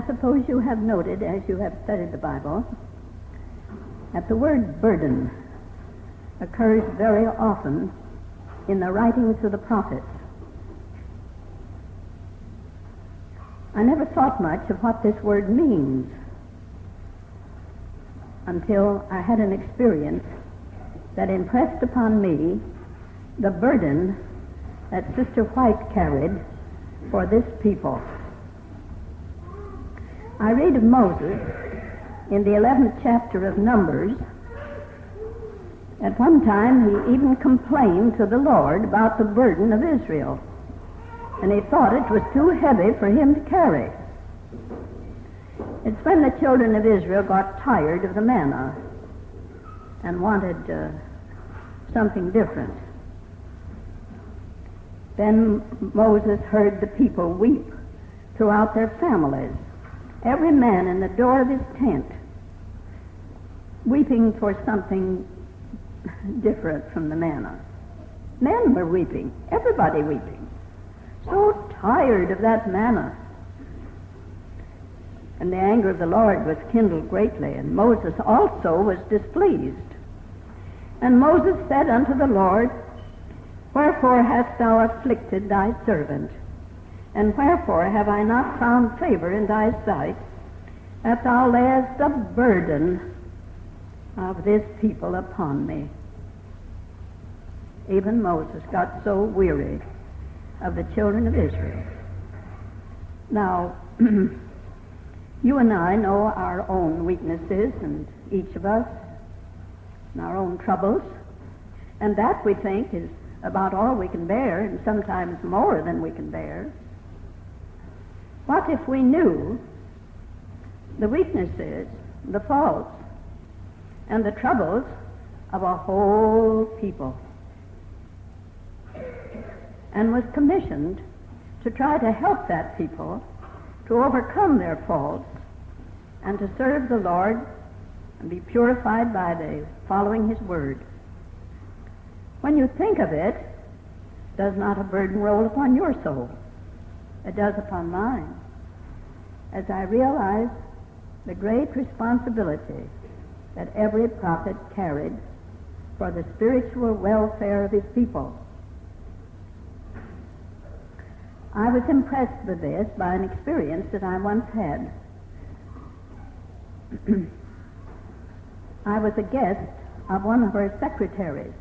I suppose you have noted, as you have studied the Bible, that the word burden occurs very often in the writings of the prophets. I never thought much of what this word means until I had an experience that impressed upon me the burden that Sister White carried for this people. I read of Moses in the 11th chapter of Numbers. At one time he even complained to the Lord about the burden of Israel, and he thought it was too heavy for him to carry. It's when the children of Israel got tired of the manna and wanted something different. Then Moses heard the people weep throughout their families, every man in the door of his tent, weeping for something different from the manna. Men were weeping, everybody weeping, so tired of that manna. And the anger of the Lord was kindled greatly, and Moses also was displeased. And Moses said unto the Lord, Wherefore hast thou afflicted thy servant? And wherefore have I not found favor in thy sight, that thou layest the burden of this people upon me? Even Moses got so weary of the children of Israel. Now, you and I know our own weaknesses, and each of us, and our own troubles, and that we think is about all we can bear, and sometimes more than we can bear. What if we knew the weaknesses, the faults, and the troubles of a whole people, and was commissioned to try to help that people to overcome their faults and to serve the Lord and be purified by the following His Word? When you think of it, does not a burden roll upon your soul? It does upon mine, as I realize the great responsibility that every prophet carried for the spiritual welfare of his people. I was impressed with this by an experience that I once had. I was a guest of one of her secretaries.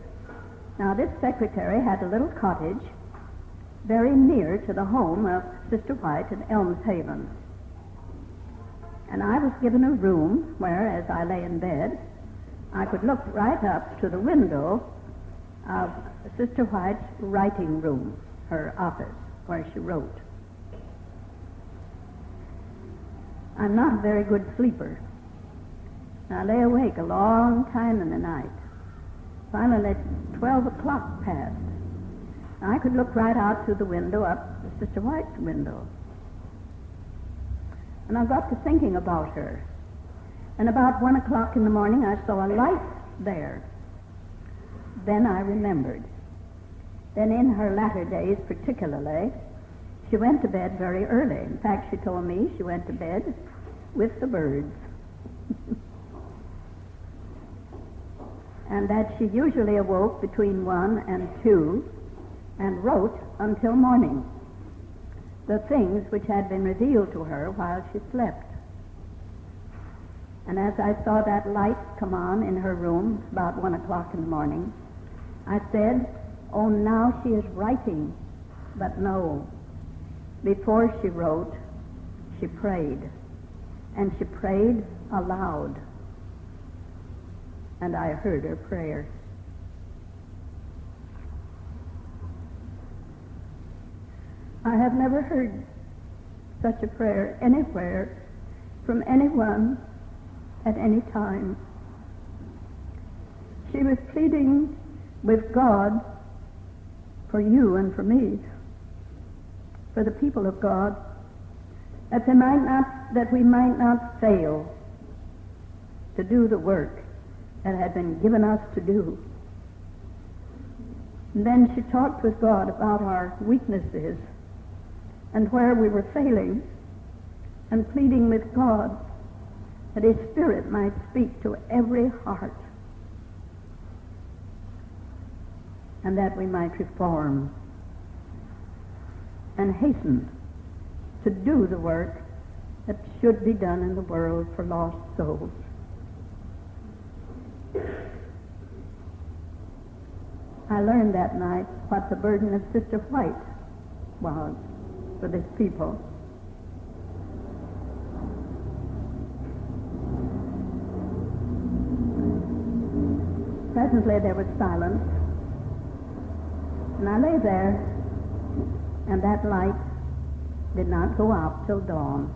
Now, this secretary had a little cottage very near to the home of Sister White at Elmshaven. And I was given a room where, as I lay in bed, I could look right up to the window of Sister White's writing room, her office, where she wrote. I'm not a very good sleeper. I lay awake a long time in the night. Finally, 12 o'clock passed. I could look right out through the window up to Sister White's window. And I got to thinking about her. And about 1 o'clock in the morning, I saw a light there. Then I remembered. Then in her latter days particularly, she went to bed very early. In fact, she told me she went to bed with the birds. And that she usually awoke between 1 and 2 and wrote until morning the things which had been revealed to her while she slept. And as I saw that light come on in her room about 1 o'clock in the morning, I said, oh, now she is writing. But no. Before she wrote, she prayed. And she prayed aloud. And I heard her prayer. I have never heard such a prayer anywhere from anyone at any time. She was pleading with God for you and for me, for the people of God, that we might not fail to do the work that had been given us to do. And then she talked with God about our weaknesses and where we were failing, and pleading with God that His Spirit might speak to every heart, and that we might reform and hasten to do the work that should be done in the world for lost souls. I learned that night what the burden of Sister White was for this people. Presently there was silence, and I lay there, and that light did not go out till dawn.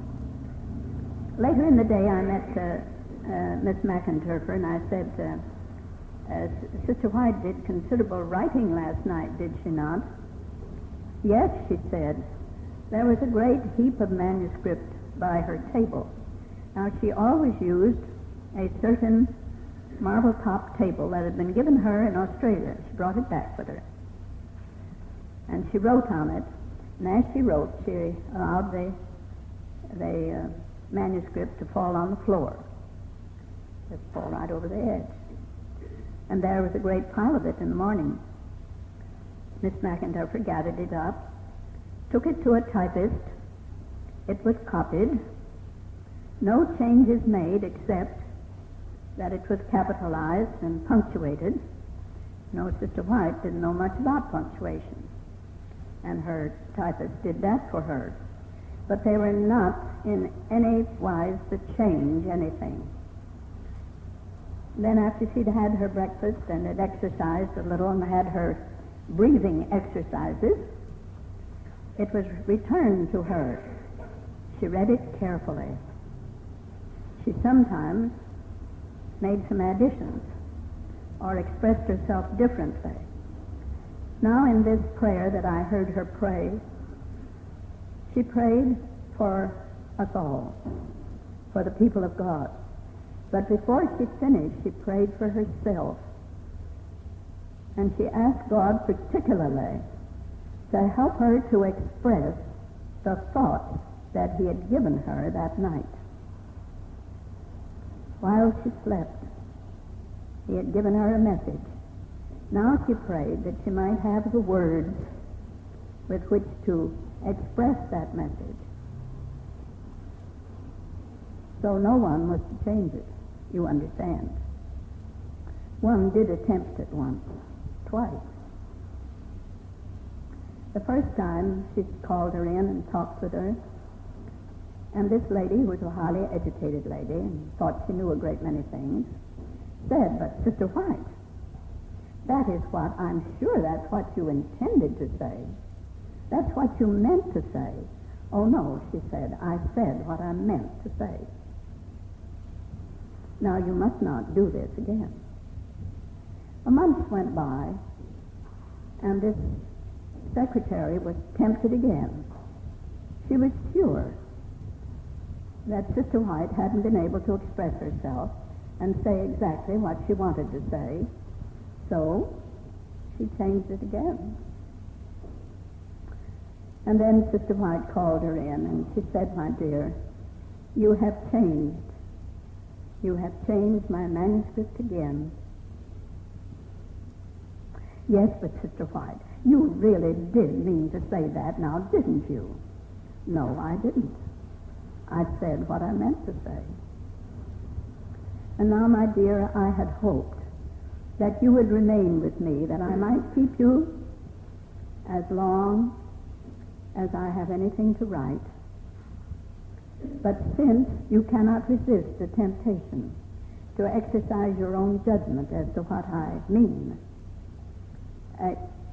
Later in the day I met Miss McInturfer, and I said, Sister White did considerable writing last night, did she not? Yes, she said. There was a great heap of manuscript by her table. Now, she always used a certain marble-top table that had been given her in Australia. She brought it back with her. And she wrote on it, and as she wrote, she allowed the manuscript to fall on the floor. Just fall right over the edge. And there was a great pile of it in the morning. Miss McInturfer gathered it up, took it to a typist. It was copied. No changes made except that it was capitalized and punctuated. No, Sister White didn't know much about punctuation, and her typist did that for her. But they were not in any wise to change anything. Then after she'd had her breakfast and had exercised a little and had her breathing exercises, it was returned to her. She read it carefully. She sometimes made some additions or expressed herself differently. Now in this prayer that I heard her pray, she prayed for us all, for the people of God. But before she finished, she prayed for herself. And she asked God particularly to help her to express the thoughts that He had given her that night. While she slept, He had given her a message. Now she prayed that she might have the words with which to express that message. So no one was to change it, you understand. One did attempt it once, twice. The first time she called her in and talked with her, and this lady, who was a highly educated lady and thought she knew a great many things, said, "But Sister White, that is what, I'm sure that's what you intended to say. That's what you meant to say." "Oh no," she said, "I said what I meant to say. Now you must not do this again." A month went by, and this secretary was tempted again. She was sure that Sister White hadn't been able to express herself and say exactly what she wanted to say, so she changed it again. And then Sister White called her in, and she said, "My dear, you have changed. You have changed my manuscript again." "Yes, but Sister White, you really did mean to say that now, didn't you?" "No, I didn't. I said what I meant to say." "And now, my dear, I had hoped that you would remain with me, that I might keep you as long as I have anything to write. But since you cannot resist the temptation to exercise your own judgment as to what I mean,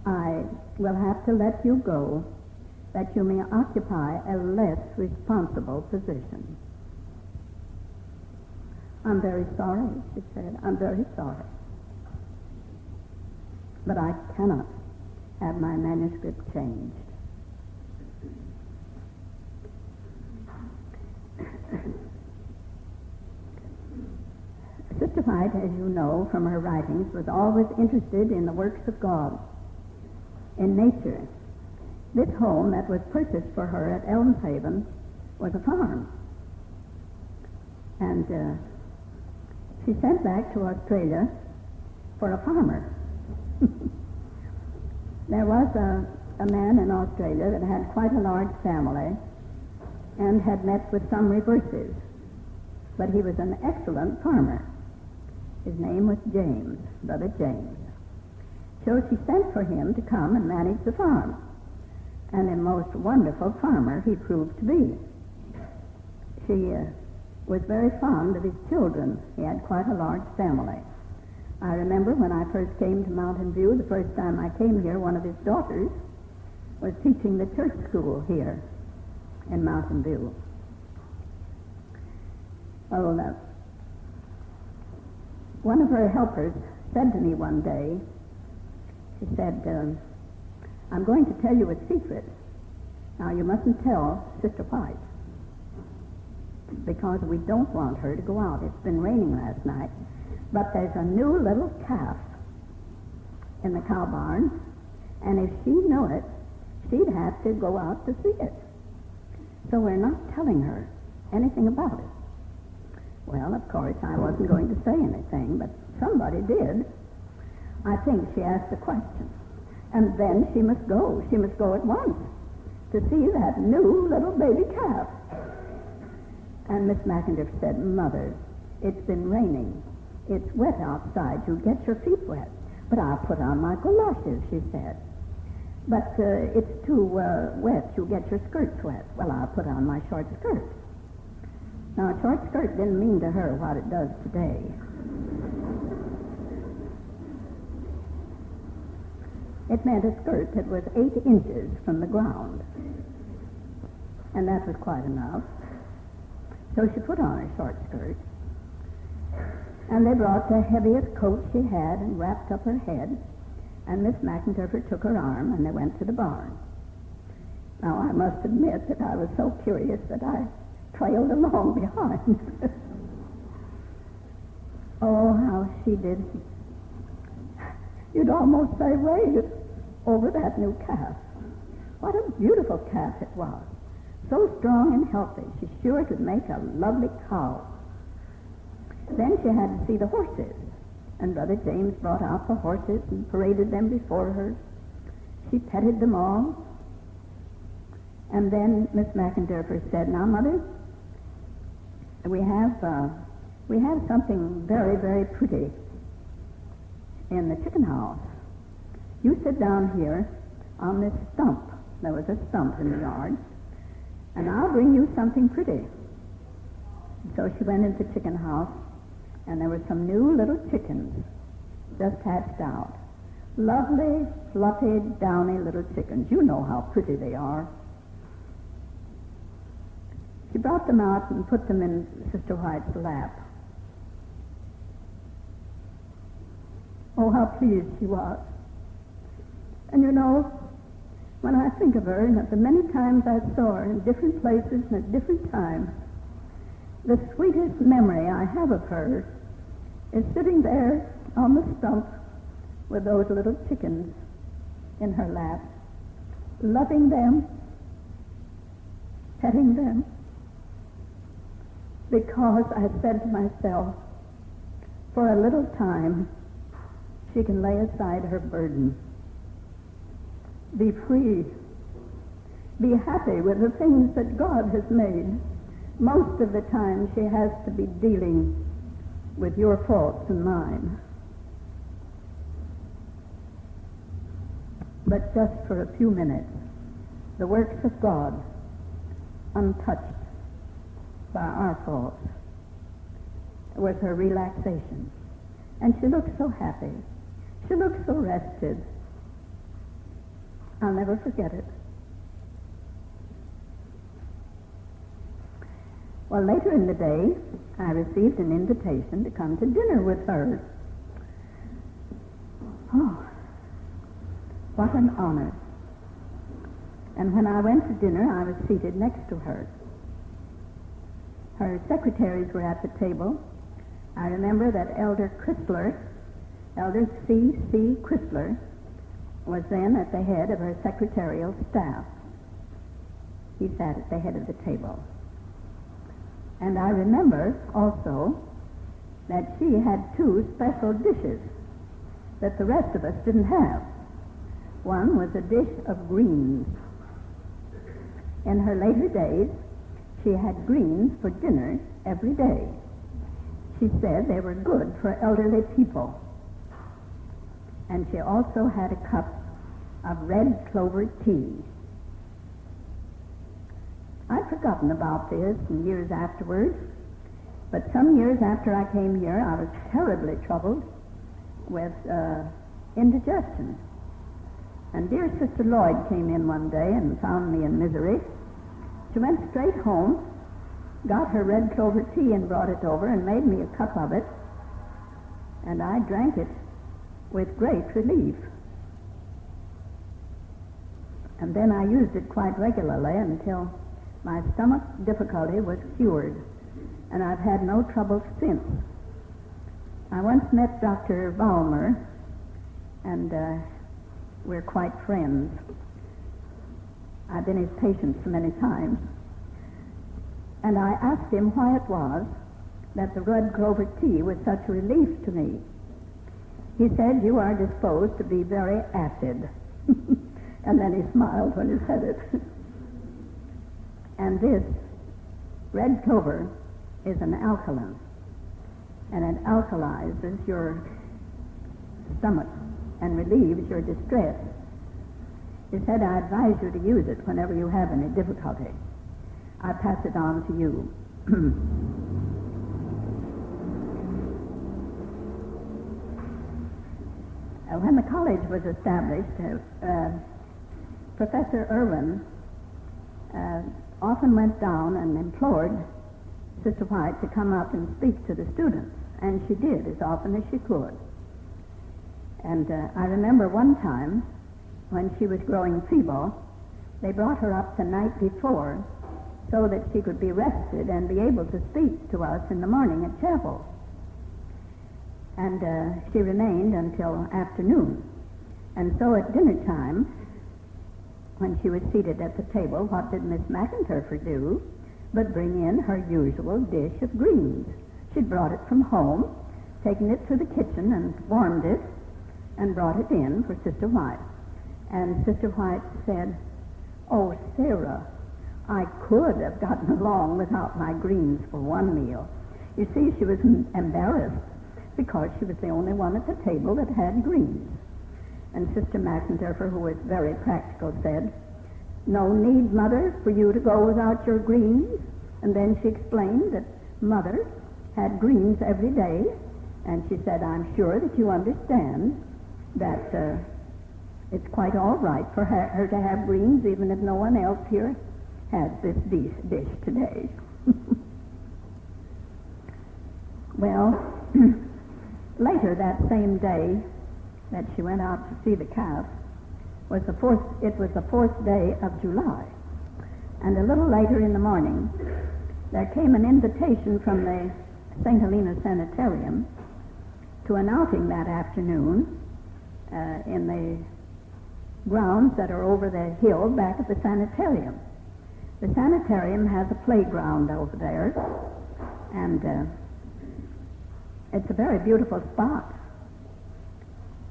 I will have to let you go, that you may occupy a less responsible position." "I'm very sorry," she said. "I'm very sorry. But I cannot have my manuscript changed." Sister White, as you know from her writings, was always interested in the works of God, in nature. This home that was purchased for her at Elmshaven was a farm. And she sent back to Australia for a farmer. There was a man in Australia that had quite a large family and had met with some reverses, but he was an excellent farmer. His name was James, Brother James. So she sent for him to come and manage the farm, and a most wonderful farmer he proved to be. She was very fond of his children. He had quite a large family. I remember when I first came to Mountain View, the first time I came here, one of his daughters was teaching the church school here in Mountain View. Well, one of her helpers said to me one day, she said, I'm going to tell you a secret. Now, you mustn't tell Sister White, because we don't want her to go out. It's been raining last night, but there's a new little calf in the cow barn, and if she knew it, she'd have to go out to see it. So we're not telling her anything about it. Well, of course, I wasn't going to say anything, but somebody did. I think she asked a question, and then she must go. She must go at once to see that new little baby calf. And Miss McIntyre said, Mother, it's been raining. It's wet outside. You'll get your feet wet. But I'll put on my galoshes, she said. But it's too wet. You'll get your skirts wet. Well, I'll put on my short skirt. Now, a short skirt didn't mean to her what it does today. It meant a skirt that was 8 inches from the ground. And that was quite enough. So she put on a short skirt. And they brought the heaviest coat she had and wrapped up her head. And Miss McIntyre took her arm, and they went to the barn. Now, I must admit that I was so curious that I trailed along behind. Oh, how she did. You'd almost say rave over that new calf. What a beautiful calf it was. So strong and healthy. She sure could make a lovely cow. Then she had to see the horses. And Brother James brought out the horses and paraded them before her. She petted them all. And then Miss McIntyre said, Now, Mother, we have something very, very pretty in the chicken house. You sit down here on this stump. There was a stump in the yard. And I'll bring you something pretty. So she went into the chicken house, and there were some new little chickens just hatched out. Lovely, fluffy, downy little chickens. You know how pretty they are. She brought them out and put them in Sister White's lap. Oh, how pleased she was. And you know, when I think of her, and of the many times I saw her in different places and at different times, the sweetest memory I have of her is sitting there on the stump with those little chickens in her lap, loving them, petting them, because I said to myself, for a little time, she can lay aside her burden, be free, be happy with the things that God has made. Most of the time she has to be dealing with your faults and mine. But just for a few minutes, the works of God, untouched by our faults, was her relaxation. And she looked so happy. She looked so rested. I'll never forget it. Well, later in the day, I received an invitation to come to dinner with her. Oh, what an honor. And when I went to dinner, I was seated next to her. Her secretaries were at the table. I remember that Elder Chrysler, Elder C.C. Chrysler, was then at the head of her secretarial staff. He sat at the head of the table. And I remember also that she had two special dishes that the rest of us didn't have. One was a dish of greens. In her later days, she had greens for dinner every day. She said they were good for elderly people. And she also had a cup of red clover tea. I'd forgotten about this in years afterwards, but some years after I came here, I was terribly troubled with indigestion. And dear Sister Lloyd came in one day and found me in misery. She went straight home, got her red clover tea and brought it over and made me a cup of it, and I drank it with great relief. And then I used it quite regularly until my stomach difficulty was cured, and I've had no trouble since. I once met Dr. Valmer, and we're quite friends. I've been his patient so many times. And I asked him why it was that the red clover tea was such a relief to me. He said, "You are disposed to be very acid." And then he smiled when he said it. And this red clover is an alkaline, and it alkalizes your stomach and relieves your distress. He said, "I advise you to use it whenever you have any difficulty." I pass it on to you. When the college was established, Professor Irwin often went down and implored Sister White to come up and speak to the students, and she did as often as she could. And I remember one time when she was growing feeble, they brought her up the night before so that she could be rested and be able to speak to us in the morning at chapel. And she remained until afternoon. And so at dinner time, when she was seated at the table, what did Miss McIntyre do but bring in her usual dish of greens? She'd brought it from home, taken it to the kitchen and warmed it, and brought it in for Sister White. And Sister White said, "Oh, Sarah, I could have gotten along without my greens for one meal." You see, she was embarrassed because she was the only one at the table that had greens. And Sister McIntyre, who was very practical, said, "No need, Mother, for you to go without your greens." And then she explained that Mother had greens every day, and she said, "I'm sure that you understand that it's quite all right for her to have greens, even if no one else here has this dish today." Well, later that same day that she went out to see the calf it was the 4th day of July. And a little later in the morning, there came an invitation from the St. Helena Sanitarium to an outing that afternoon in the grounds that are over the hill back at the sanitarium. The sanitarium has a playground over there, and it's a very beautiful spot.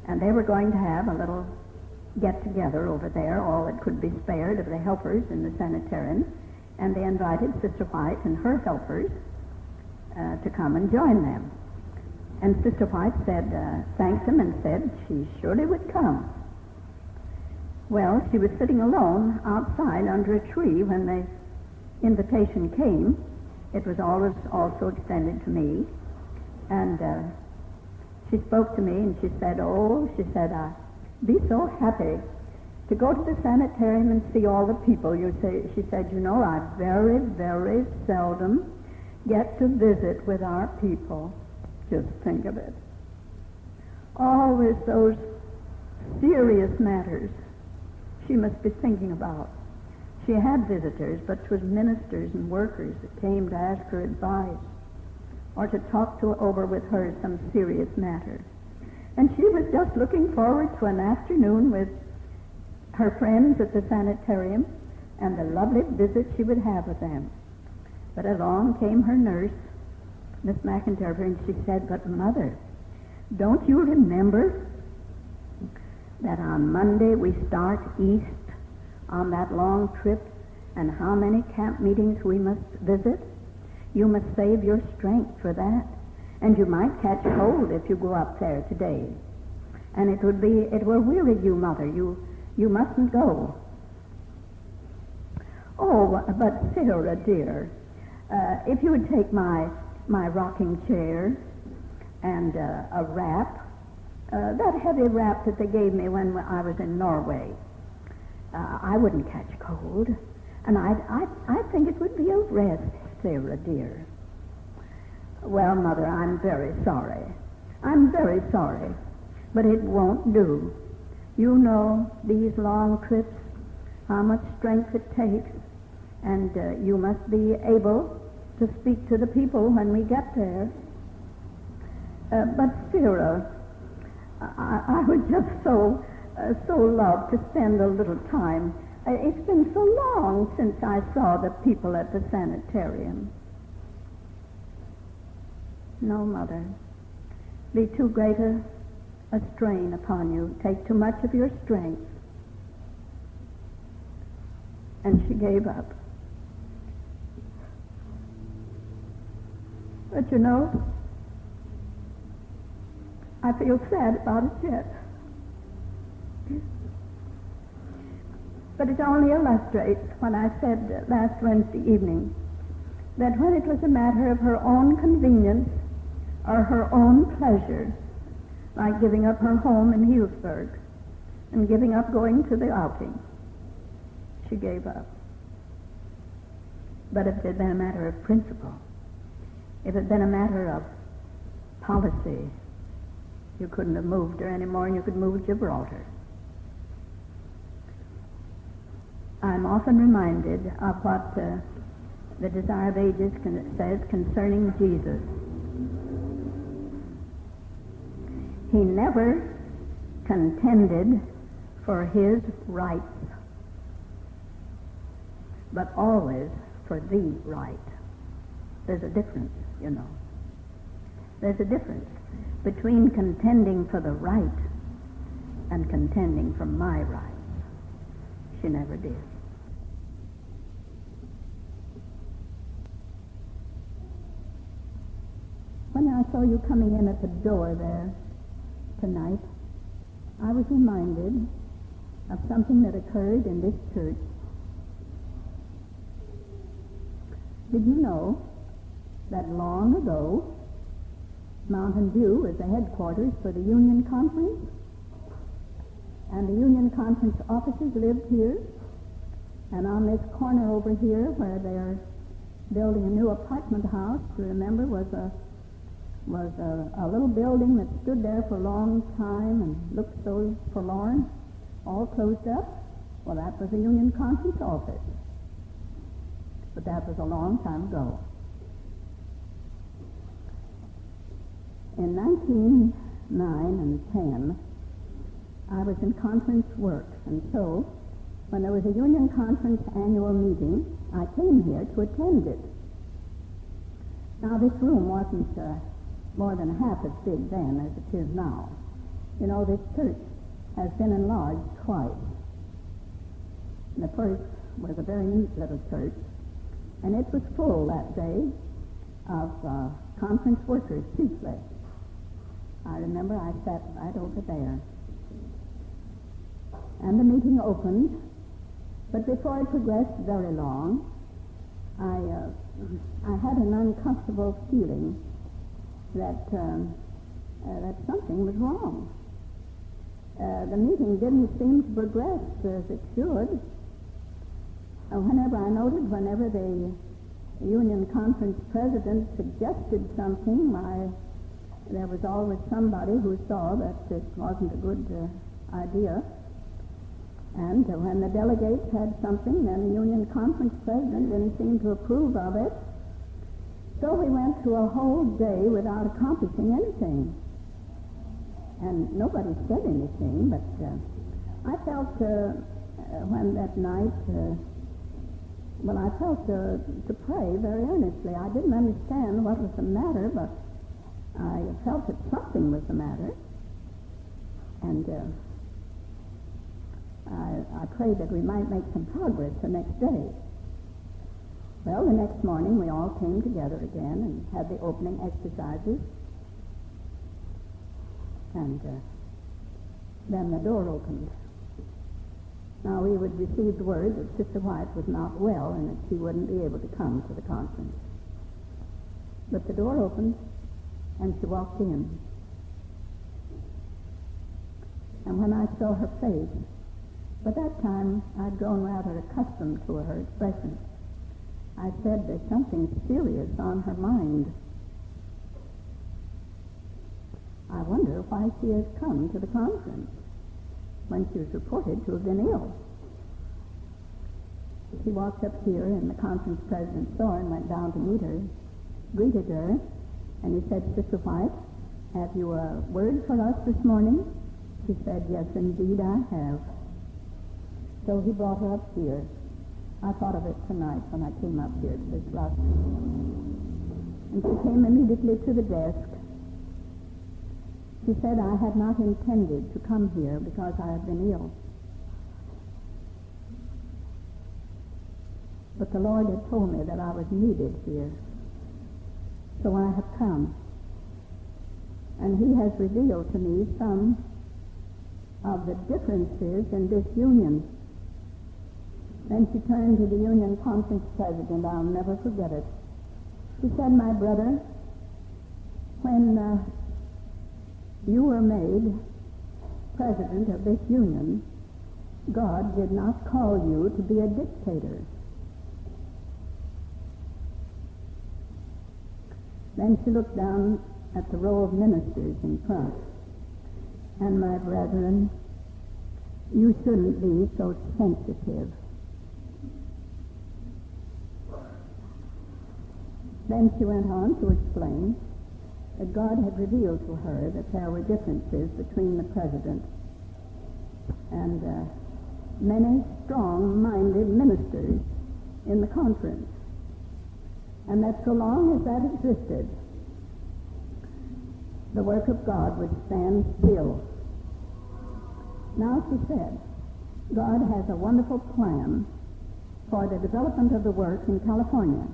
And they were going to have a little get-together over there, all that could be spared of the helpers in the sanitarium, and they invited Sister White and her helpers to come and join them. And Sister White thanked them and said she surely would come. Well, she was sitting alone outside under a tree when the invitation came. It was always also extended to me. And she spoke to me and she said, "I'd be so happy to go to the sanitarium and see all the people." She said, "I very, very seldom get to visit with our people." Just think of it. Always those serious matters she must be thinking about. She had visitors, but it was ministers and workers that came to ask her advice or to talk over with her some serious matter. And she was just looking forward to an afternoon with her friends at the sanitarium and the lovely visit she would have with them. But along came her nurse, Miss McIntyre, and she said, "But Mother, don't you remember that on Monday we start east on that long trip, and how many camp meetings we must visit? You must save your strength for that, and you might catch cold if you go up there today. And it will weary you, Mother. You mustn't go." "Oh, but Sarah, dear, if you would take my rocking chair and a wrap, that heavy wrap that they gave me when I was in Norway, I wouldn't catch cold, and I think it would be a rest, Sarah, dear." "Well, Mother, I'm very sorry. I'm very sorry, but it won't do. You know these long trips, how much strength it takes, and you must be able to speak to the people when we get there." "But Sarah, I would just so love to spend a little time. It's been so long since I saw the people at the sanitarium." "No, Mother. Be too great a strain upon you. Take too much of your strength." And she gave up. But you know, I feel sad about it yet. But it only illustrates what I said last Wednesday evening, that when it was a matter of her own convenience or her own pleasure, like giving up her home in Healdsburg and giving up going to the outing, she gave up. But if it had been a matter of principle, if it had been a matter of policy, you couldn't have moved her any more than you could move Gibraltar. I'm often reminded of what the Desire of Ages says concerning Jesus. He never contended for his rights, but always for the right. There's a difference, you know. There's a difference between contending for the right and contending for my rights. She never did. When I saw you coming in at the door there tonight, I was reminded of something that occurred in this church. Did you know that long ago, Mountain View was the headquarters for the Union Conference? And the Union Conference officers lived here. And on this corner over here, where they're building a new apartment house, you remember, was a little building that stood there for a long time and looked so forlorn, all closed up. Well, that was the Union Conference office. But that was a long time ago. In 1909 and 10, I was in conference work, and so when there was a Union Conference annual meeting, I came here to attend it. Now, this room wasn't more than half as big then as it is now. You know, this church has been enlarged twice. The first was a very neat little church, and it was full that day of conference workers chiefly. I remember I sat right over there. And the meeting opened, but before it progressed very long, I had an uncomfortable feeling that something was wrong. The meeting didn't seem to progress as it should. Whenever the Union Conference president suggested something, there was always somebody who saw that it wasn't a good idea. And when the delegates had something, then the Union Conference president didn't seem to approve of it. So we went through a whole day without accomplishing anything. And nobody said anything, but I felt when that night Well, I felt to pray very earnestly. I didn't understand what was the matter, but I felt that something was the matter. And I prayed that we might make some progress the next day. Well, the next morning we all came together again and had the opening exercises. And then the door opened. Now we would receive the word that Sister White was not well and that she wouldn't be able to come to the conference. But the door opened and she walked in. And when I saw her face, by that time I'd grown rather accustomed to her expression. I said, there's something serious on her mind. I wonder why she has come to the conference when she was reported to have been ill. She walked up here, and the conference president saw her and went down to meet her, greeted her, and he said, Sister White, have you a word for us this morning? She said, yes, indeed I have. So he brought her up here. I thought of it tonight when I came up here to this rostrum. And she came immediately to the desk. She said, I had not intended to come here because I had been ill. But the Lord had told me that I was needed here. So I have come. And he has revealed to me some of the differences in this union. Then she turned to the Union Conference President. I'll never forget it. She said, my brother, when you were made president of this union, God did not call you to be a dictator. Then she looked down at the row of ministers in front. And my brethren, you shouldn't be so sensitive. Then she went on to explain that God had revealed to her that there were differences between the president and many strong-minded ministers in the conference, and that so long as that existed, the work of God would stand still. Now, she said, God has a wonderful plan for the development of the work in California,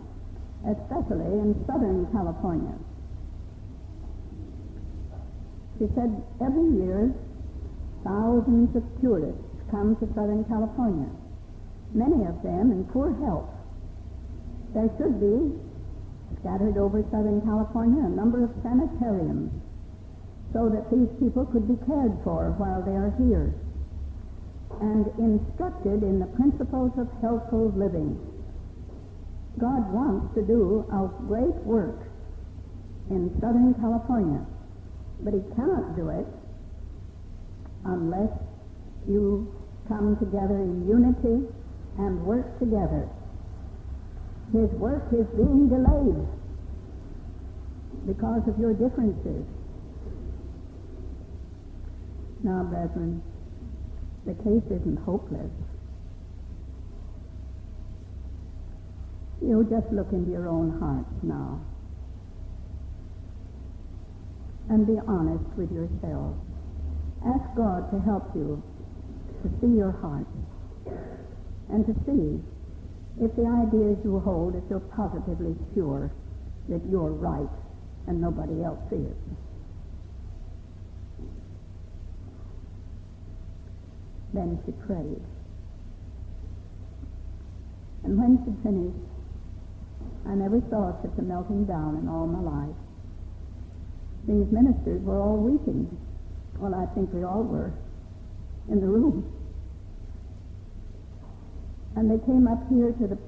especially in Southern California. She said, every year, thousands of tourists come to Southern California, many of them in poor health. There should be, scattered over Southern California, a number of sanitariums so that these people could be cared for while they are here and instructed in the principles of healthful living. God wants to do a great work in Southern California, but he cannot do it unless you come together in unity and work together. His work is being delayed because of your differences. Now, brethren, the case isn't hopeless. You just look into your own hearts now and be honest with yourself. Ask God to help you to see your heart and to see if the ideas you hold, if you're positively sure that you're right and nobody else is. Then she prayed. And when she finished, I never saw such a melting down in all my life. These ministers were all weeping. Well, I think we all were in the room. And they came up here to the,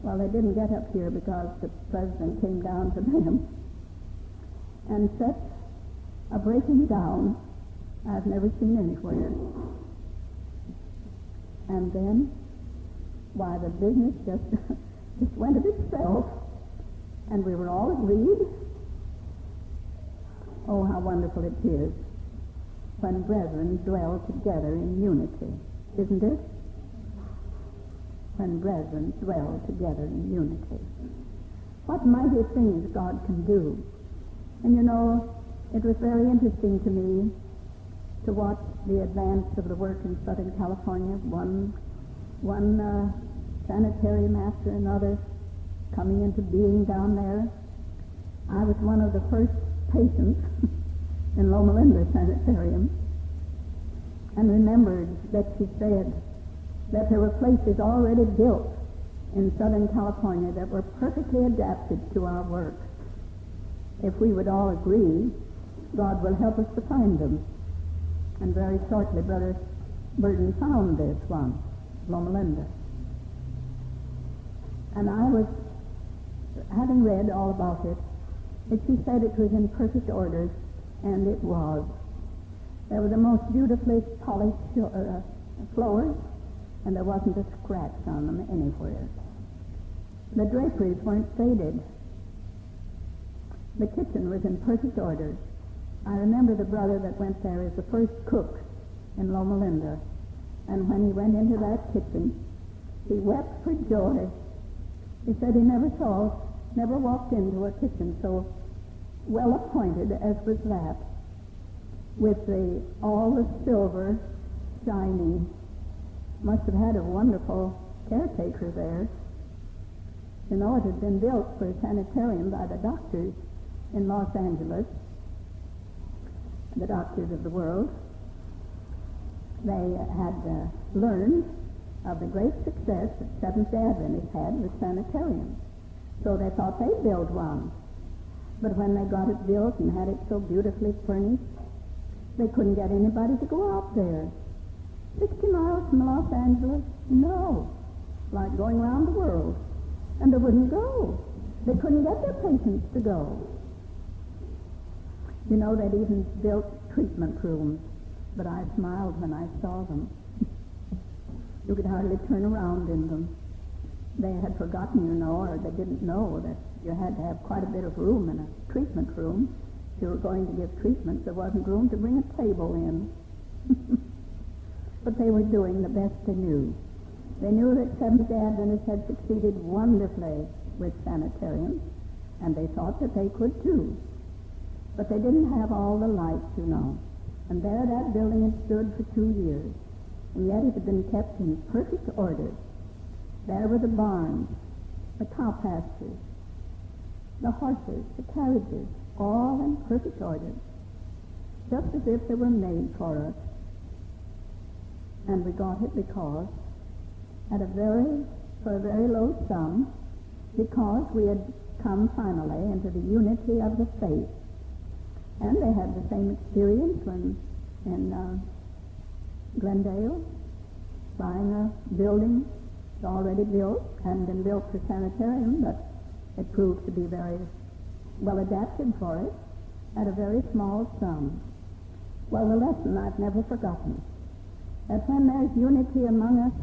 well, they didn't get up here because the president came down to them. And such a breaking down I've never seen anywhere. And then, why, the business just went of itself, and we were all agreed. Oh, how wonderful it is when brethren dwell together in unity, isn't it? when brethren dwell together in unity. What mighty things God can do. And you know, it was very interesting to me to watch the advance of the work in Southern California, one sanitarium after another coming into being down there. I was one of the first patients in Loma Linda Sanitarium, and remembered that she said that there were places already built in Southern California that were perfectly adapted to our work. If we would all agree, God will help us to find them. And very shortly, Brother Burden found this one, Loma Linda. And I was, having read all about it, that she said it was in perfect order, and it was. There were the most beautifully polished floors, and there wasn't a scratch on them anywhere. The draperies weren't faded. The kitchen was in perfect order. I remember the brother that went there as the first cook in Loma Linda, and when he went into that kitchen, he wept for joy. He said he never walked into a kitchen so well appointed as was that, with all the silver shining. Must have had a wonderful caretaker there. You know, it had been built for a sanitarium by the doctors in Los Angeles, the doctors of the world. They had learned of the great success that Seventh-day Adventists had with sanitariums. So they thought they'd build one. But when they got it built and had it so beautifully furnished, they couldn't get anybody to go out there. 60 miles from Los Angeles? No. Like going around the world. And they wouldn't go. They couldn't get their patients to go. You know, they'd even built treatment rooms, but I smiled when I saw them. You could hardly turn around in them. They had forgotten, you know, or they didn't know that you had to have quite a bit of room in a treatment room. If you were going to give treatment, there wasn't room to bring a table in. But they were doing the best they knew. They knew that Seventh-day Adventists had succeeded wonderfully with sanitariums, and they thought that they could too. But they didn't have all the lights, you know. And there that building had stood for 2 years, and yet it had been kept in perfect order. There were the barns, the cow pastures, the horses, the carriages, all in perfect order, just as if they were made for us. And we got it because, for a very low sum, because we had come finally into the unity of the faith. And they had the same experience when in Glendale, buying a building already built, hadn't been built for sanitarium, but it proved to be very well adapted for it at a very small sum. Well, the lesson I've never forgotten, that when there's unity among us,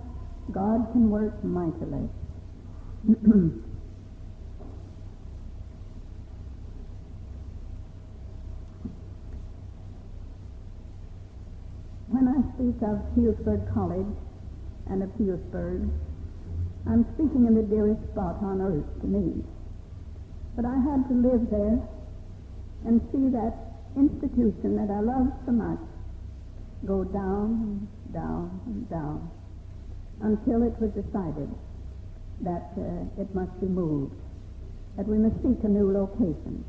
God can work mightily. When I speak of Healdsburg College and of Healdsburg, I'm speaking of the dearest spot on earth to me. But I had to live there and see that institution that I loved so much go down and down and down until it was decided that it must be moved, that we must seek a new location.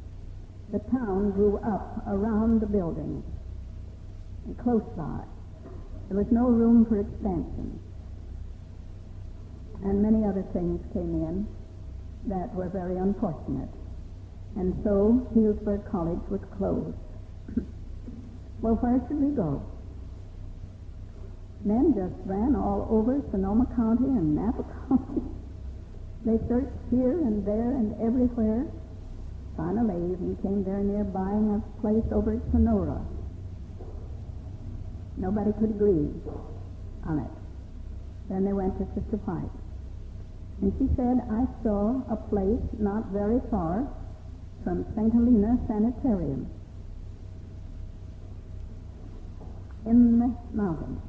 The town grew up around the building and close by. There was no room for expansion. And many other things came in that were very unfortunate. And so Healdsburg College was closed. Well, where should we go? Men just ran all over Sonoma County and Napa County. They searched here and there and everywhere. Finally, even came very near buying a place over at Sonora. Nobody could agree on it. Then they went to Sister White. And she said, I saw a place not very far from St. Helena Sanitarium in the mountains.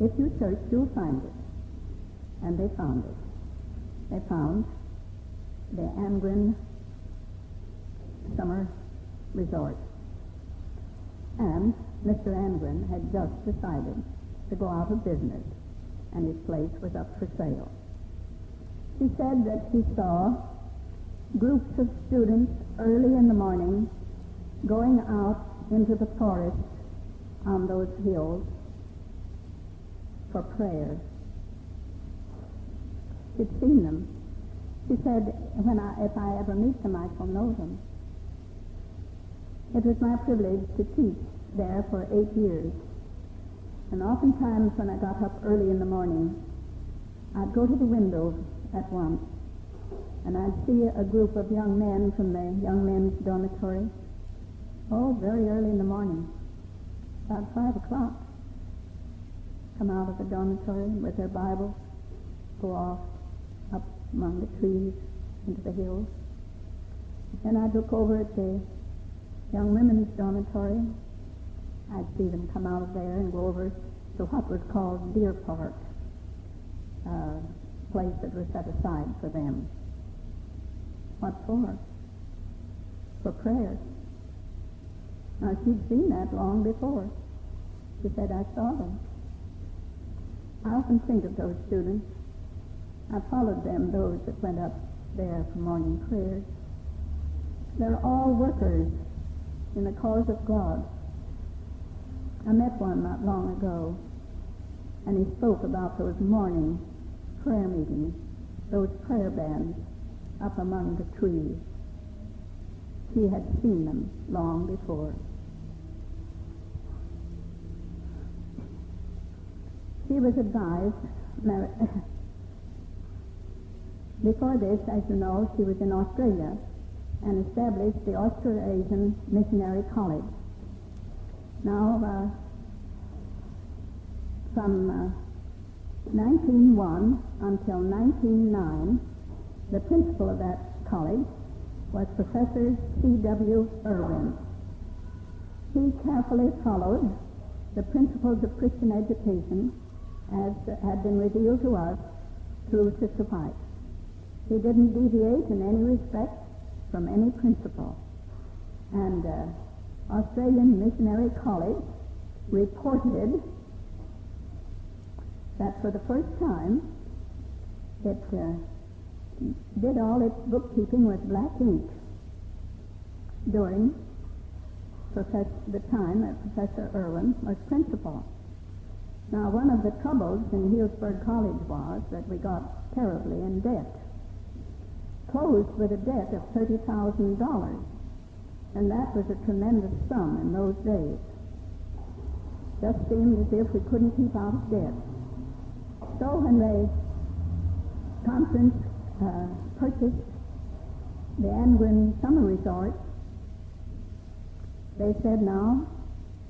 If you search, you'll find it. and they found it. They found the Angren Summer Resort. And Mr. Angren had just decided to go out of business, and his place was up for sale. She said that she saw groups of students early in the morning going out into the forest on those hills for prayer. She'd seen them. She said, if I ever meet them, I shall know them. It was my privilege to teach there for 8 years. And oftentimes when I got up early in the morning, I'd go to the window at once, and I'd see a group of young men from the young men's dormitory. Oh, very early in the morning, about 5 o'clock, come out of the dormitory with their Bibles, go off up among the trees into the hills. Then I'd look over at the young women's dormitory. I'd see them come out of there and go over to what was called Deer Park, a place that was set aside for them. What for? For prayer. Now, she'd seen that long before. She said, I saw them. I often think of those students. I followed them, those that went up there for morning prayers. They're all workers in the cause of God. I met one not long ago, and he spoke about those morning prayer meetings, those prayer bands up among the trees. She had seen them long before. She was advised, before this, as you know, she was in Australia and established the Australasian Missionary College. Now, from 1901 until 1909, the principal of that college was Professor C.W. Irwin. He carefully followed the principles of Christian education as had been revealed to us through Sister White. He didn't deviate in any respect from any principle. And Australian Missionary College reported that for the first time it did all its bookkeeping with black ink during the time that Professor Irwin was principal. Now, one of the troubles in Healdsburg College was that we got terribly in debt, closed with a debt of $30,000, and that was a tremendous sum in those days. Just seemed as if we couldn't keep out of debt. So when the conference purchased the Angren Summer Resort, they said, now,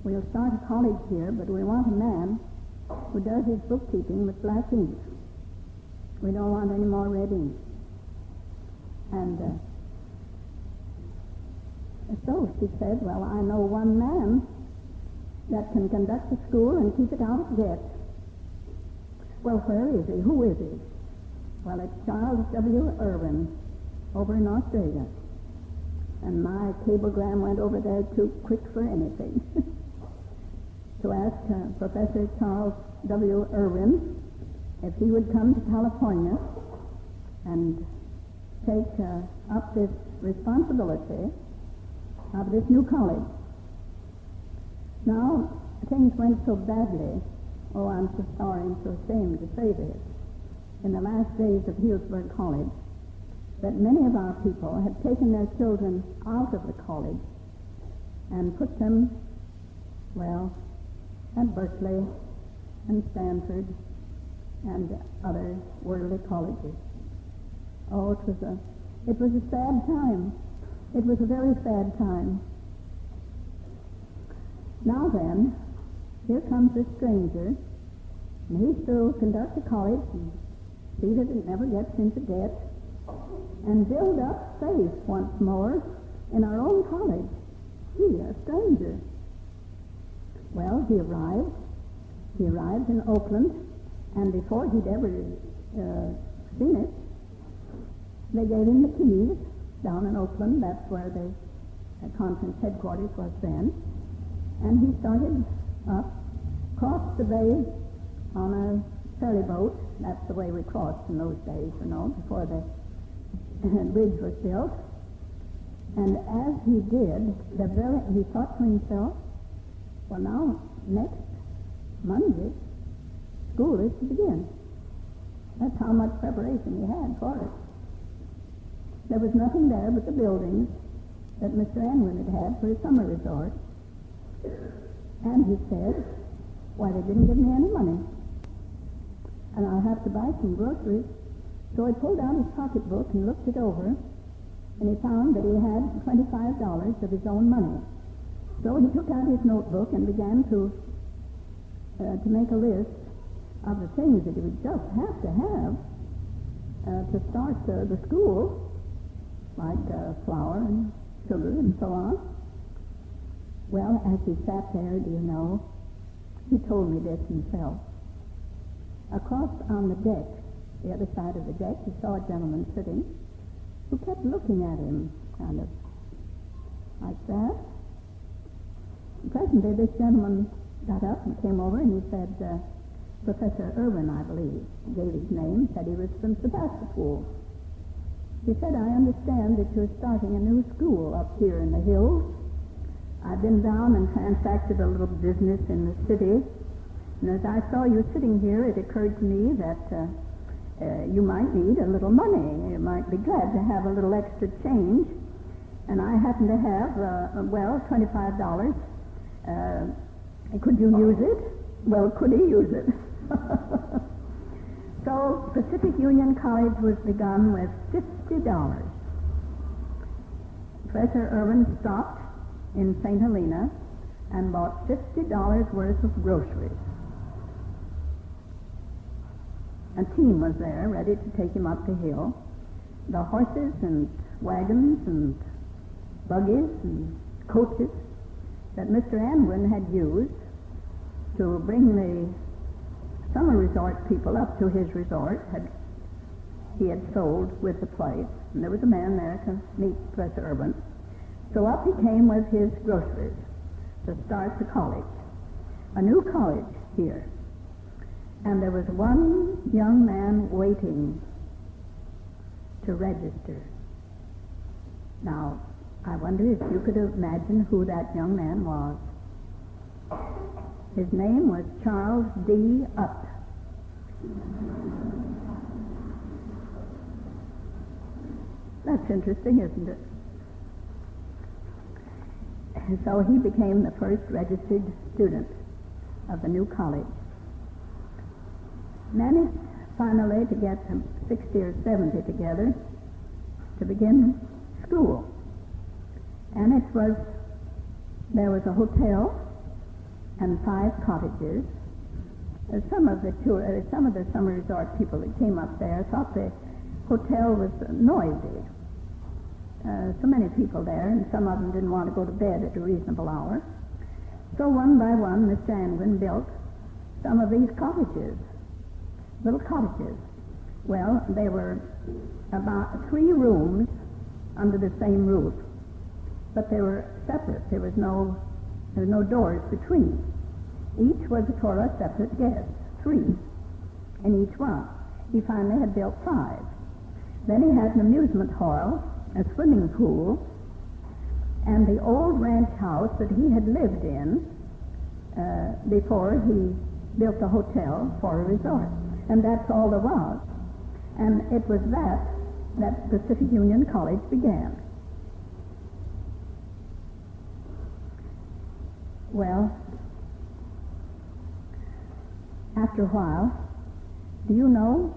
we'll start a college here, but we want a man who does his bookkeeping with black ink. We don't want any more red ink. And so she said, well, I know one man that can conduct the school and keep it out of debt. Well, where is he? Who is he? Well, it's Charles W. Irwin over in Australia. And my cablegram went over there too quick for anything. To ask Professor Charles W. Irwin if he would come to California and take up this responsibility of this new college. Now, things went so badly, oh, I'm so sorry and so ashamed to say this, in the last days of Healdsburg College, that many of our people had taken their children out of the college and put them, well, at Berkeley and Stanford and other worldly colleges. Oh, it was a sad time. It was a very sad time. Now then, here comes this stranger, and he's to conduct the college and see that it never gets into debt and build up faith once more in our own college. He, a stranger. Well, he arrived in Oakland, and before he'd ever seen it. They gave him the keys down in Oakland. That's where the conference headquarters was then. And he started up, crossed the bay on a ferry boat. That's the way we crossed in those days, you know, before the bridge was built. And as he did, he thought to himself, well, now, next Monday, school is to begin. That's how much preparation he had for it. There was nothing there but the buildings that Mr. Anwin had for his summer resort. And he said, why, they didn't give me any money. And I'll have to buy some groceries. So he pulled out his pocketbook and looked it over, and he found that he had $25 of his own money. So he took out his notebook and began to make a list of the things that he would just have to start the school, like flour and sugar and so on. Well, as he sat there, do you know, he told me this himself. Across on the deck, the other side of the deck, he saw a gentleman sitting who kept looking at him, kind of like that. And presently, this gentleman got up and came over, and he said, Professor Irwin, I believe, gave his name, said he was from Sebastopol. He said, I understand that you're starting a new school up here in the hills. I've been down and transacted a little business in the city, and as I saw you sitting here, it occurred to me that you might need a little money. You might be glad to have a little extra change, and I happen to have, $25. Could you use it? Well, could he use it? So Pacific Union College was begun with $50. Professor Irwin stopped in St. Helena and bought $50 worth of groceries. A team was there ready to take him up the hill. The horses and wagons and buggies and coaches that Mr. Anwin had used to bring the summer resort people up to his resort he had sold with the place, and there was a man there to meet Professor Irwin. So up he came with his groceries to start the college, a new college here. And there was one young man waiting to register. Now, I wonder if you could imagine who that young man was. His name was Charles D. Upp. That's interesting, isn't it? And so he became the first registered student of the new college. Managed finally to get 60 or 70 together to begin school. And there was a hotel and 5 cottages. Some of the summer resort people that came up there thought the hotel was noisy. So many people there, and some of them didn't want to go to bed at a reasonable hour. So one by one, Mr. Anwin built some of these cottages, little cottages. Well, they were about 3 rooms under the same roof, but they were separate. There were no doors between. Each was for a separate guest, 3 in each one. He finally had built 5. Then he had an amusement hall, a swimming pool, and the old ranch house that he had lived in before he built the hotel for a resort. And that's all there was. And it was that Pacific Union College began. Well, after a while, do you know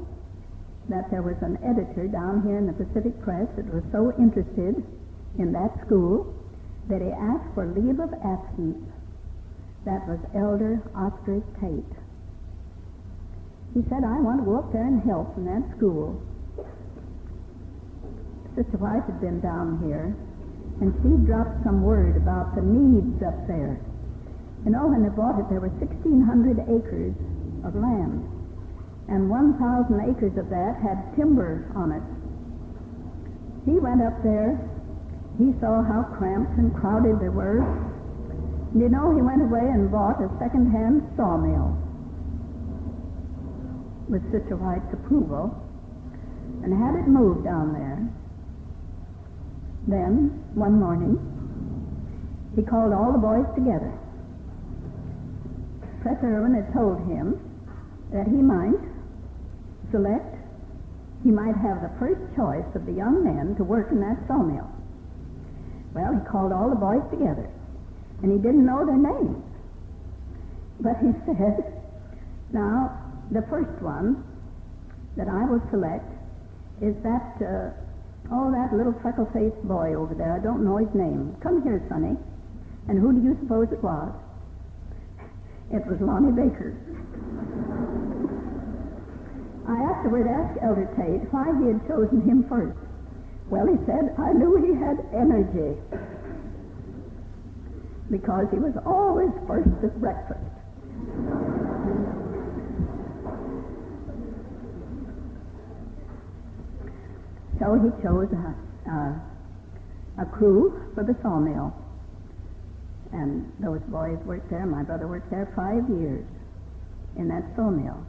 that there was an editor down here in the Pacific Press that was so interested in that school that he asked for leave of absence? That was Elder Oscar Tate. He said, I want to go up there and help in that school. Sister White had been down here, and she dropped some word about the needs up there. You know, when they bought it, there were 1,600 acres of land. and 1,000 acres of that had timber on it. He went up there. He saw how cramped and crowded they were. And you know, he went away and bought a second-hand sawmill with Sister White's approval and had it moved down there. Then, one morning, he called all the boys together. Professor Irwin had told him that he might have the first choice of the young men to work in that sawmill. Well, he called all the boys together, and he didn't know their names. But he said, now, the first one that I will select is that little freckle-faced boy over there. I don't know his name. Come here, Sonny. And who do you suppose it was? It was Lonnie Baker. I afterward asked Elder Tate why he had chosen him first. Well, he said, I knew he had energy because he was always first at breakfast. So he chose a crew for the sawmill. And those boys worked there. My brother worked there 5 years in that sawmill.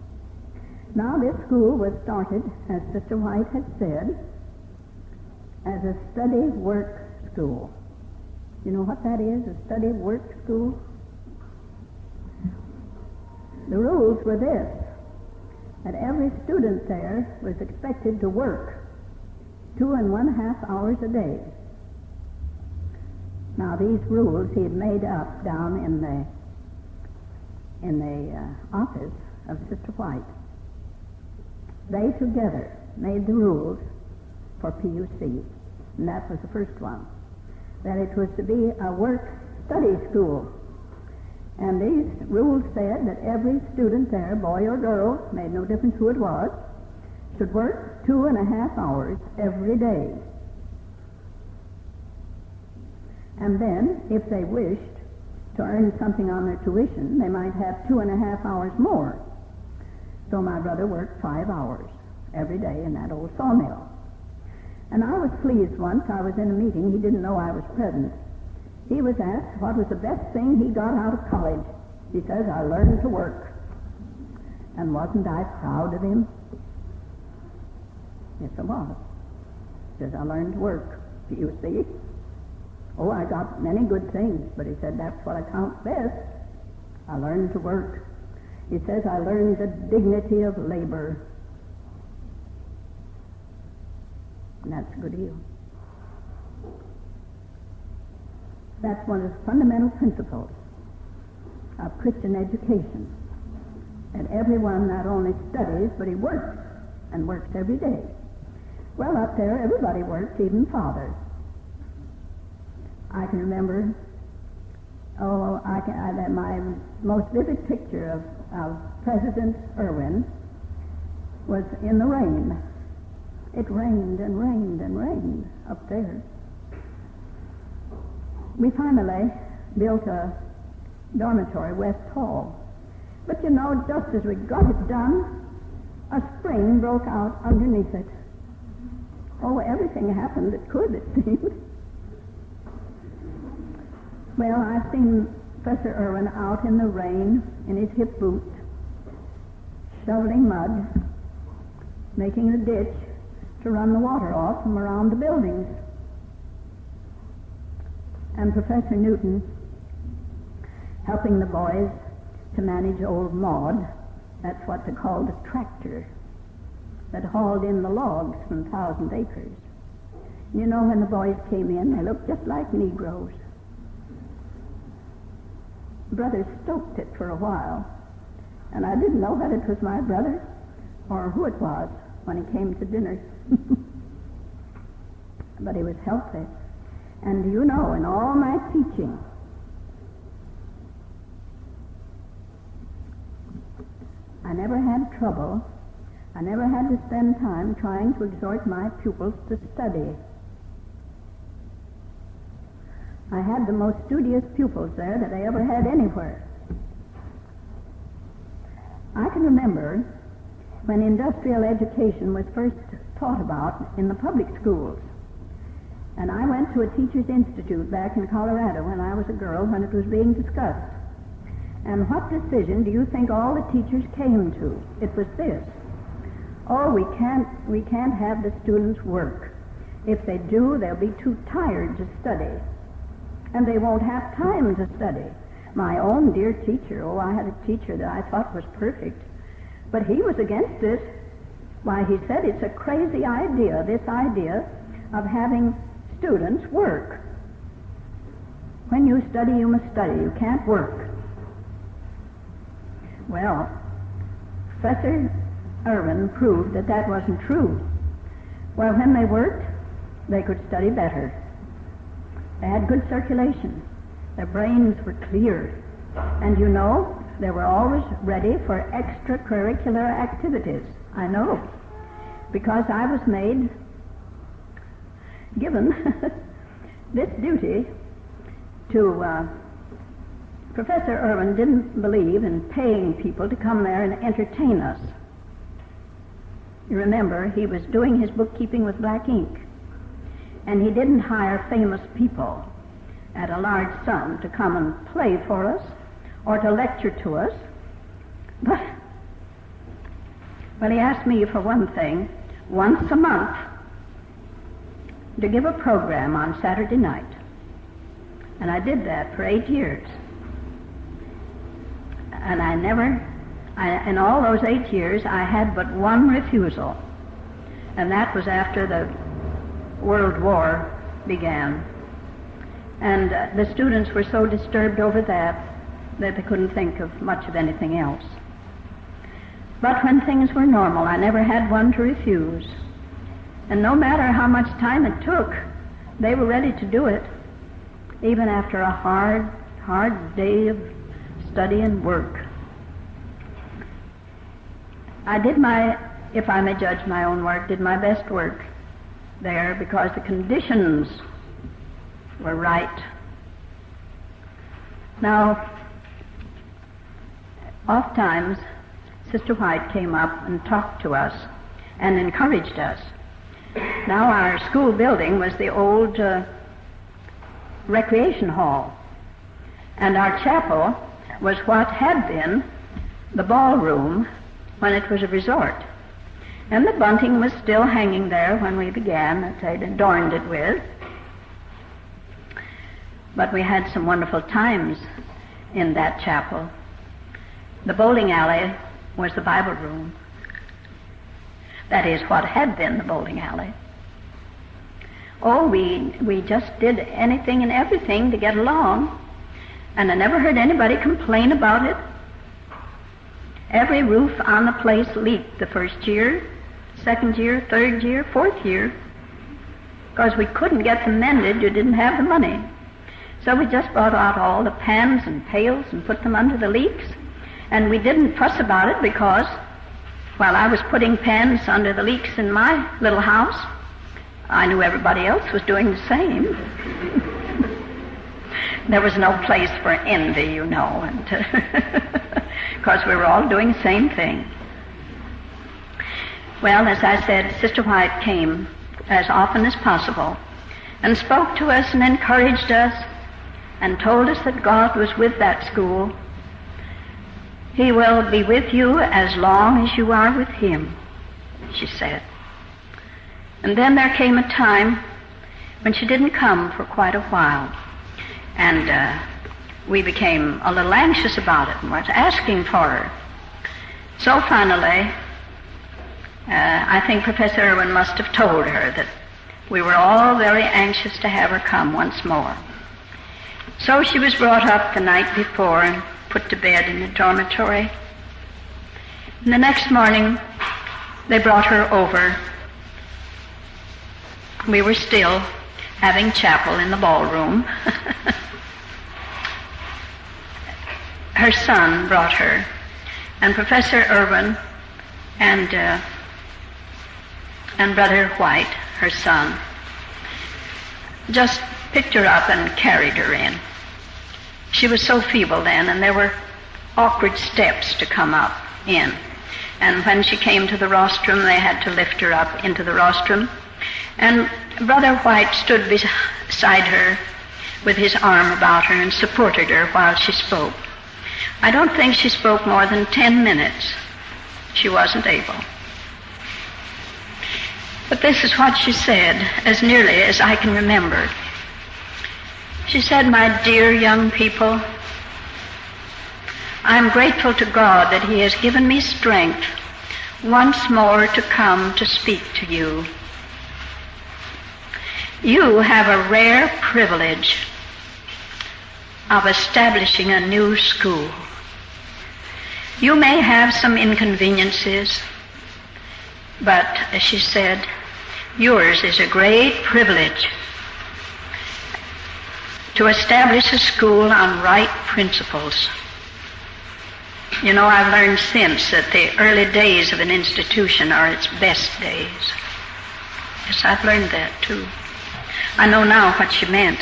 Now this school was started, as Sister White had said, as a study-work school. You know what that is, a study-work school? The rules were this, that every student there was expected to work 2.5 hours a day. Now these rules he had made up down in the office of Sister White. They together made the rules for PUC, and that was the first one, that it was to be a work-study school. And these rules said that every student there, boy or girl, made no difference who it was, should work 2.5 hours every day. And then, if they wished to earn something on their tuition, they might have 2.5 hours more. So my brother worked 5 hours every day in that old sawmill. And I was pleased once. I was in a meeting. He didn't know I was present. He was asked what was the best thing he got out of college. He says, I learned to work. And wasn't I proud of him? Yes, I was. He says, I learned to work. Do you see? Oh, I got many good things, but he said, that's what I count best. I learned to work. He says, I learned the dignity of labor. And that's a good deal. That's one of the fundamental principles of Christian education. That everyone not only studies, but he works, and works every day. Well, up there, everybody works, even fathers. I can remember, my most vivid picture of President Irwin was in the rain. It rained and rained and rained up there. We finally built a dormitory, West Hall. But you know, just as we got it done, a spring broke out underneath it. Oh, everything happened that could, it seemed. Well, I've seen Professor Irwin out in the rain in his hip boots, shoveling mud, making a ditch to run the water off from around the buildings. And Professor Newton helping the boys to manage old Maud. That's what they called a tractor that hauled in the logs from 1,000 acres. You know, when the boys came in, they looked just like Negroes. Brother stoked it for a while, and I didn't know whether it was my brother or who it was when he came to dinner. But he was healthy. And you know, in all my teaching, I never had trouble. I never had to spend time trying to exhort my pupils to study. I had the most studious pupils there that I ever had anywhere. I can remember when industrial education was first taught about in the public schools. And I went to a teacher's institute back in Colorado when I was a girl when it was being discussed. And what decision do you think all the teachers came to? It was this: oh, we can't have the students work. If they do, they'll be too tired to study, and they won't have time to study. My own dear teacher, I had a teacher that I thought was perfect, but he was against it. Why, he said it's a crazy idea, this idea of having students work. When you study, you must study. You can't work. Well, Professor Irwin proved that that wasn't true. Well, when they worked, they could study better. They had good circulation. Their brains were clear. And you know, they were always ready for extracurricular activities. I know, because I was given this duty to... Professor Irwin didn't believe in paying people to come there and entertain us. You remember, he was doing his bookkeeping with black ink, and he didn't hire famous people at a large sum to come and play for us or to lecture to us. But, well, he asked me for one thing, once a month, to give a program on Saturday night. And I did that for 8 years. And in all those 8 years, I had but one refusal, and that was after the World War began. And the students were so disturbed over that they couldn't think of much of anything else. But when things were normal, I never had one to refuse. And no matter how much time it took, they were ready to do it, even after a hard day of study and work. I did if I may judge my own work, did my best work there because the conditions were right. Now, oft times, Sister White came up and talked to us and encouraged us. Now, our school building was the old recreation hall, and our chapel was what had been the ballroom when it was a resort. And the bunting was still hanging there when we began, that they'd adorned it with. But we had some wonderful times in that chapel. The bowling alley was the Bible room. That is what had been the bowling alley. Oh, we just did anything and everything to get along. And I never heard anybody complain about it. Every roof on the place leaked the first year, second year, third year, fourth year. Because we couldn't get them mended, you didn't have the money. So we just brought out all the pans and pails and put them under the leaks. And we didn't fuss about it because while I was putting pans under the leaks in my little house, I knew everybody else was doing the same. There was no place for envy, you know, and because we were all doing the same thing. Well, as I said, Sister White came as often as possible and spoke to us and encouraged us and told us that God was with that school. He will be with you as long as you are with Him, she said. And then there came a time when she didn't come for quite a while. And we became a little anxious about it and was asking for her. So finally, I think Professor Irwin must have told her that we were all very anxious to have her come once more. So she was brought up the night before and put to bed in the dormitory. And the next morning, they brought her over. We were still having chapel in the ballroom. Her son brought her, and Professor Irwin and Brother White, her son, just picked her up and carried her in. She was so feeble then, and there were awkward steps to come up in. And when she came to the rostrum, they had to lift her up into the rostrum. And Brother White stood beside her with his arm about her and supported her while she spoke. I don't think she spoke more than 10 minutes. She wasn't able. But this is what she said, as nearly as I can remember. She said, "My dear young people, I'm grateful to God that He has given me strength once more to come to speak to you. You have a rare privilege of establishing a new school. You may have some inconveniences, but, as she said, yours is a great privilege to establish a school on right principles. You know, I've learned since that the early days of an institution are its best days." Yes, I've learned that too. I know now what she meant.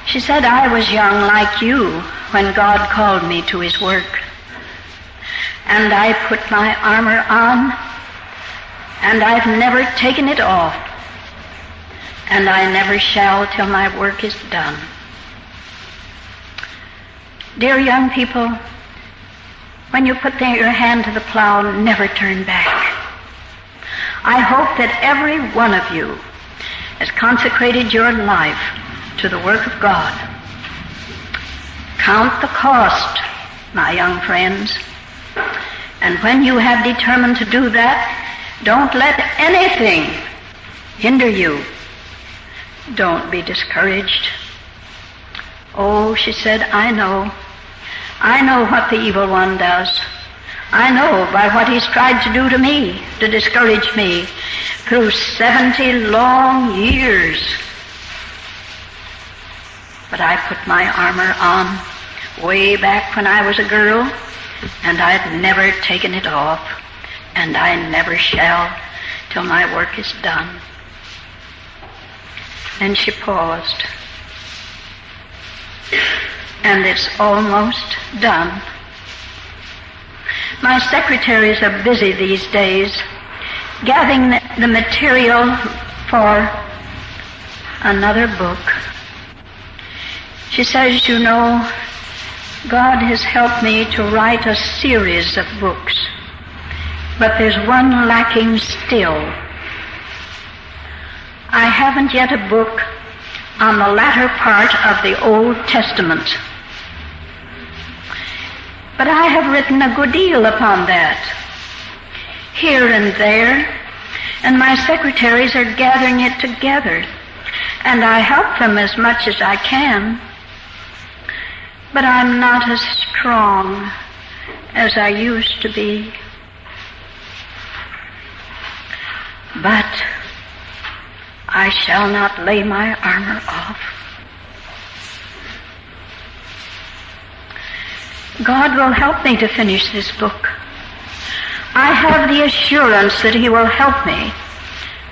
She said, "I was young like you when God called me to His work. And I put my armor on, and I've never taken it off, and I never shall till my work is done." Dear young people, when you put your hand to the plow, never turn back. I hope that every one of you has consecrated your life to the work of God. Count the cost, my young friends, and when you have determined to do that, don't let anything hinder you. Don't be discouraged. "Oh," she said, I know what the evil one does. I know by what he's tried to do to me, to discourage me, through 70 long years. But I put my armor on way back when I was a girl, and I've never taken it off, and I never shall till my work is done." And she paused. "And it's almost done. My secretaries are busy these days gathering the material for another book." She says, "You know, God has helped me to write a series of books, but there's one lacking still. I haven't yet a book on the latter part of the Old Testament. But I have written a good deal upon that, here and there, and my secretaries are gathering it together, and I help them as much as I can. But I'm not as strong as I used to be. But I shall not lay my armor off. God will help me to finish this book. I have the assurance that He will help me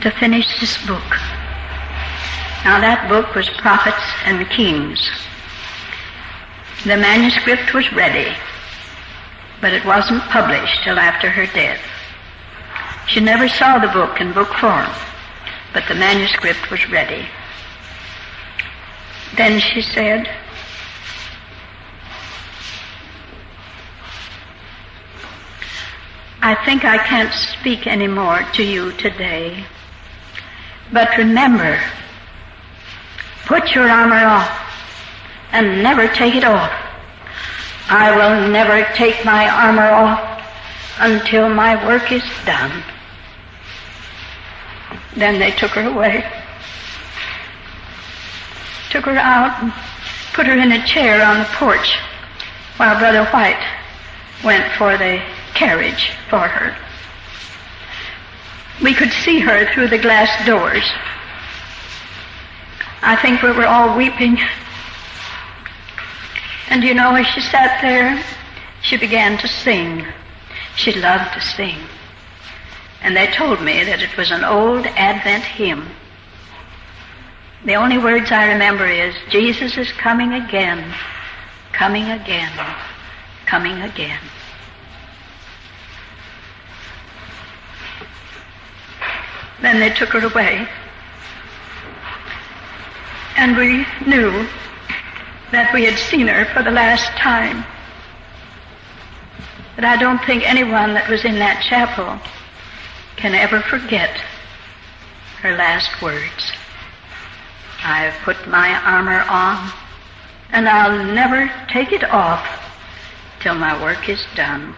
to finish this book." Now that book was Prophets and Kings. The manuscript was ready, but it wasn't published till after her death. She never saw the book in book form, but the manuscript was ready. Then she said, "I think I can't speak any more to you today, but remember, put your armor off and never take it off. I will never take my armor off until my work is done." Then they took her away, took her out and put her in a chair on the porch while Brother White went for the carriage for her. We could see her through the glass doors. I think we were all weeping. And you know, as she sat there, she began to sing. She loved to sing. And they told me that it was an old Advent hymn. The only words I remember is, "Jesus is coming again, coming again, coming again." Then they took her away. And we knew that we had seen her for the last time. But I don't think anyone that was in that chapel can ever forget her last words. I've put my armor on, and I'll never take it off till my work is done.